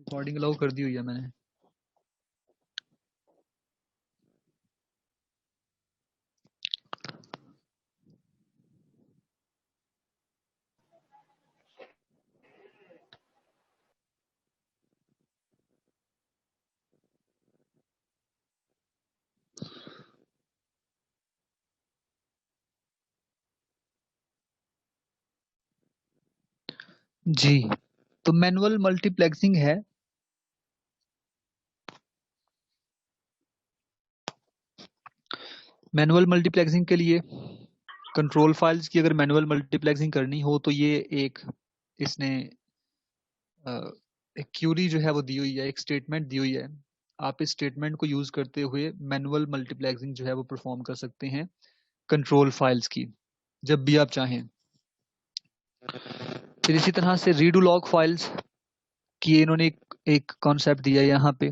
Recording allow कर दी हुई है मैंने। जी, तो मैनुअल मल्टीप्लेक्सिंग है। मैनुअल मल्टीप्लेक्सिंग के लिए कंट्रोल फाइल्स की अगर मैनुअल मल्टीप्लेक्सिंग करनी हो तो ये एक इसने एक क्यूरी जो है वो दी हुई है, एक स्टेटमेंट दी हुई है। आप इस स्टेटमेंट को यूज करते हुए मैनुअल मल्टीप्लेक्सिंग जो है वो परफॉर्म कर सकते हैं कंट्रोल फाइल्स की, जब भी आप चाहें। फिर इसी तरह से रीडू लॉग फाइल्स की इन्होंने एक कॉन्सेप्ट दिया है यहाँ पे।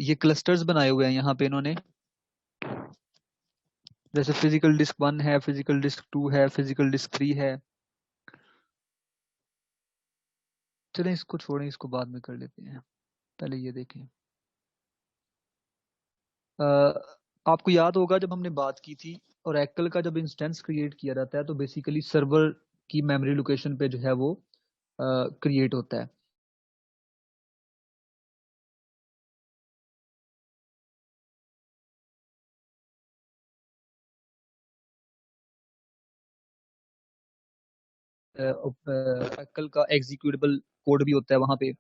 ये क्लस्टर्स बनाए हुए हैं यहाँ पे इन्होंने, जैसे फिजिकल डिस्क 1 है, फिजिकल डिस्क 2 है, फिजिकल डिस्क 3 है। चलें इसको छोड़ें, इसको बाद में कर लेते हैं, पहले ये देखें। आपको याद होगा जब हमने बात की थी ओरेकल का जब इंस्टेंस क्रिएट किया जाता है तो बेसिकली सर्वर की मेमोरी लोकेशन पे जो है वो क्रिएट होता है। ओरेकल का एग्जीक्यूटेबल कोड भी होता है वहाँ पे।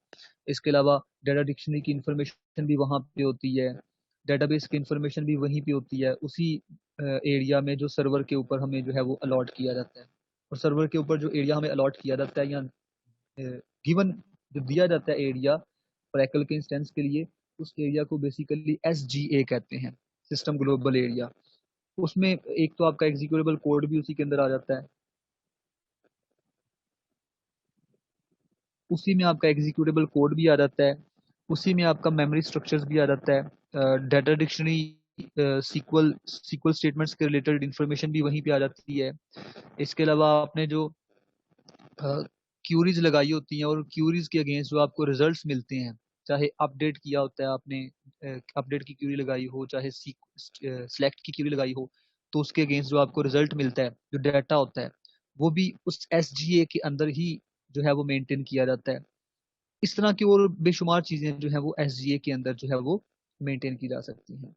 इसके अलावा डाटा डिक्शनरी की इंफॉर्मेशन भी वहाँ पे होती है, डेटाबेस की इंफॉर्मेशन भी वहीं पे होती है, उसी एरिया में जो सर्वर के ऊपर हमें जो है वो अलॉट किया जाता है। और सर्वर के ऊपर जो एरिया हमें अलॉट किया जाता है या गिवन जो दिया जाता है एरिया ओरेकल के इंस्टेंस के लिए, उस एरिया को बेसिकली SGA कहते हैं, सिस्टम ग्लोबल एरिया। उसमें एक तो आपका एग्जीक्यूटेबल कोड भी उसी के अंदर आ जाता है, उसी में आपका एग्जीक्यूटेबल कोड भी आ जाता है, उसी में आपका मेमोरी स्ट्रक्चर्स भी आ जाता है, data dictionary SQL SQL statements के रिलेटेड इंफॉर्मेशन भी वहीं पे आ जाती है। इसके अलावा आपने जो क्यूरीज लगाई होती हैं और क्यूरीज के अगेंस्ट जो आपको रिजल्ट्स मिलते हैं, चाहे अपडेट किया होता है आपने, अपडेट की क्यूरी लगाई हो, चाहे सेलेक्ट की क्यूरी लगाई हो, तो उसके अगेंस्ट जो आपको रिजल्ट मिलता है, जो डाटा होता है, वो भी उस SGA के अंदर ही जो है वो मेंटेन किया जाता है। इस तरह की और बेशुमार चीजें जो है वो SGA के अंदर जो है वो मेंटेन की जा सकती हैं।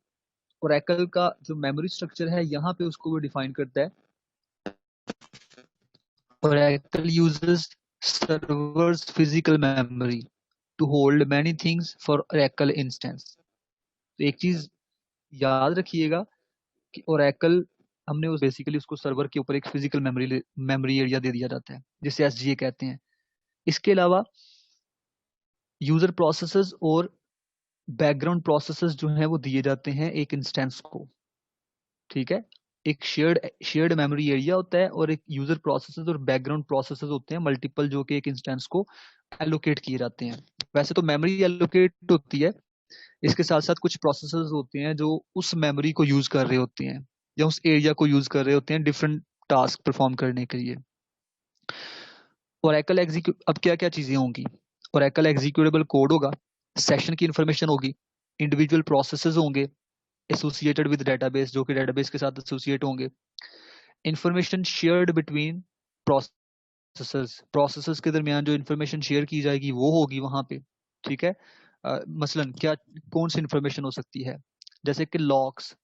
ओरेकल का जो मेमोरी स्ट्रक्चर है यहाँ पे उसको वो डिफाइन करता है। Oracle uses server's physical memory to hold many things for Oracle instance। तो एक चीज याद रखिएगा कि Oracle हमने उस बेसिकली उसको सर्वर के ऊपर एक फिजिकल मेमोरी मेमोरी एरिया दे दिया जाता है जिसे SGA कहते हैं। इसके अलावा यूजर प्रोसेसेस और बैकग्राउंड प्रोसेसेस जो हैं वो दिए जाते हैं एक इंस्टेंस को, ठीक है। एक शेयर्ड मेमोरी एरिया होता है और एक यूजर प्रोसेसेस और बैकग्राउंड प्रोसेसेस होते हैं मल्टीपल, जो कि एक इंस्टेंस को एलोकेट किए जाते हैं। वैसे तो मेमोरी एलोकेट होती है, इसके साथ साथ कुछ प्रोसेसेस होते हैं जो उस मेमोरी को यूज कर रहे होते हैं या उस एरिया को यूज कर रहे होते हैं डिफरेंट टास्क परफॉर्म करने के लिए। ओरेकल एग्जीक्यूट अब क्या क्या चीजें होंगी, ओरेकल एग्जीक्यूटेबल कोड होगा, सेशन की इंफॉर्मेशन होगी, इंडिविजुअल प्रोसेसेस होंगे एसोसिएटेड विद डेटाबेस, जो कि डेटाबेस के साथ एसोसिएट होंगे। इंफॉर्मेशन शेयर्ड बिटवीन प्रोसेसेस के दरमियान जो इंफॉर्मेशन शेयर की जाएगी वो होगी वहां पे, ठीक है। मसलन क्या कौन सी इंफॉर्मेशन हो सकती है, जैसे कि लॉक्स,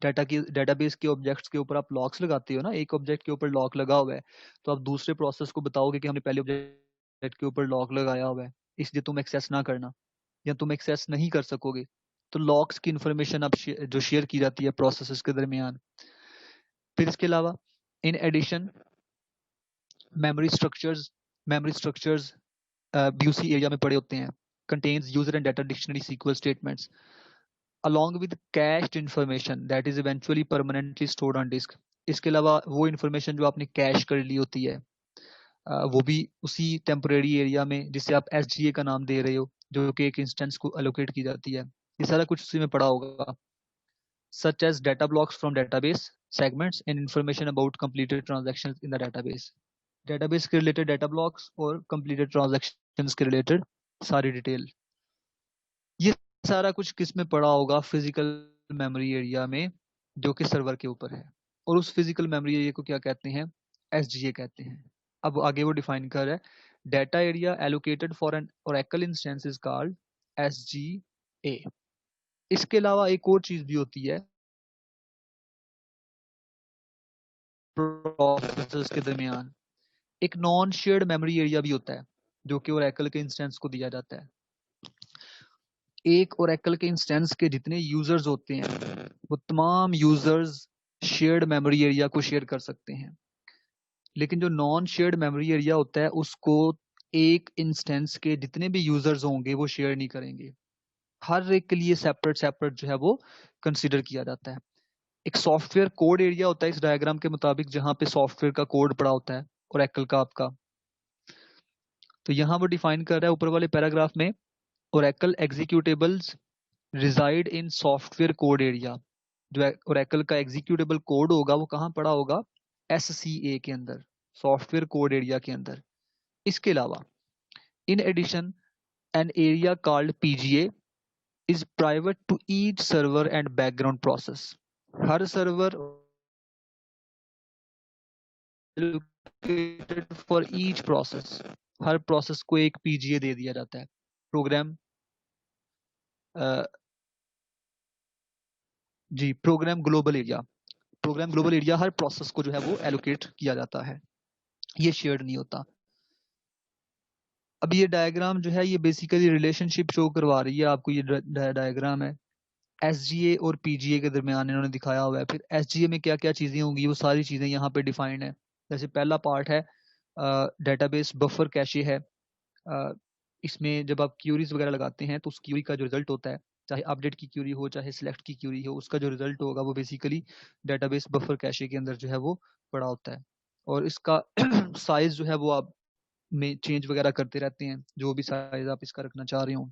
डेटाबेस के ऑब्जेक्ट्स के ऊपर आप लॉक्स लगाते हो ना, एक ऑब्जेक्ट के ऊपर लॉक लगा हुआ है तो आप दूसरे प्रोसेस को बताओगे कि हमने पहले ऑब्जेक्ट के ऊपर लॉक लगाया हुआ है, इसलिए तुम एक्सेस ना करना या तुम एक्सेस नहीं कर सकोगे। तो लॉक्स की इंफॉर्मेशन आप जो शेयर की जाती है प्रोसेसेस के दरमियान। फिर इसके अलावा इन एडिशन मेमोरी स्ट्रक्चर्स भी उसी एरिया में पड़े होते हैं, contains user and data dictionary SQL statements along with cached information that is eventually permanently stored on disk। इसके अलावा वो इंफॉर्मेशन जो आपने कैश कर ली होती है, वो भी उसी टेम्पोरेरी एरिया में जिसे आप SGA का नाम दे रहे हो, जो कि एक इंस्टेंस को एलोकेट की जाती है, ये सारा कुछ उसी में पड़ा होगा। such as data blocks from database segments and information about completed transactions in the database। Database के रिलेटेड डाटा ब्लॉक्स और कंप्लीटेड ट्रांजैक्शंस के रिलेटेड सारी डिटेल। ये सारा कुछ किस में पड़ा होगा? फिजिकल मेमोरी एरिया में, जो कि सर्वर के ऊपर है। और उस फिजिकल मेमोरी एरिया को क्या कहते हैं? एसजीए कहते हैं। अब आगे वो डिफाइन कर रहा है, data area allocated for an Oracle instance is called SGA. इसके अलावा एक और चीज भी होती है प्रोसेस के दरमियान, एक नॉन शेयर्ड मेमोरी एरिया भी होता है, जो कि ओरेकल के इंस्टेंस को दिया जाता है। एक ओरेकल के इंस्टेंस के जितने यूजर्स होते हैं, वो तमाम यूजर्स शेयर्ड मेमोरी एरिया को शेयर कर सकते हैं। लेकिन जो नॉन शेयर्ड मेमोरी एरिया होता है, उसको एक इंस्टेंस के जितने भी यूजर्स होंगे वो शेयर नहीं करेंगे। हर एक के लिए सेपरेट सेपरेट जो है वो कंसिडर किया जाता है। एक सॉफ्टवेयर कोड एरिया होता है इस डायग्राम के मुताबिक, जहां पे सॉफ्टवेयर का कोड पड़ा होता है ओरेकल का आपका। तो यहाँ वो डिफाइन कर रहा है ऊपर वाले पैराग्राफ में, ओरेकल एग्जीक्यूटेबल्स रिजाइड इन सॉफ्टवेयर कोड एरिया। जो ओरेकल का एग्जीक्यूटेबल कोड होगा वो कहाँ पड़ा होगा? एससीए के अंदर, सॉफ्टवेयर कोड एरिया के अंदर। इसके अलावा in addition an area called PGA is private to each server and background process. हर सर्वर फॉर ईच प्रोसेस, हर प्रोसेस को एक पीजीए दे दिया जाता है, प्रोग्राम जी program global area. Program global area हर प्रोसेस को जो है वो एलोकेट किया जाता है, ये शेयर्ड नहीं होता। अब ये डायग्राम जो है ये बेसिकली रिलेशनशिप शो करवा रही है आपको। ये डायग्राम है एसजीए और पीजीए के दरमियान इन्होंने दिखाया हुआ है। फिर एसजीए में क्या क्या चीजें होंगी वो सारी चीजें यहाँ पे डिफाइंड है। जैसे पहला पार्ट है डेटाबेस बफर कैशे है। इसमें जब आप क्यूरीज वगैरह लगाते हैं तो उस क्यूरी का जो रिजल्ट होता है, चाहे अपडेट की क्यूरी हो चाहे सिलेक्ट की क्यूरी हो, उसका जो रिजल्ट होगा वो बेसिकली डेटाबेस बफर कैशे के अंदर जो है वो पड़ा होता है। और इसका साइज जो है वो आप में चेंज वगैरह करते रहते हैं, जो भी साइज आप इसका रखना चाह रहे हो।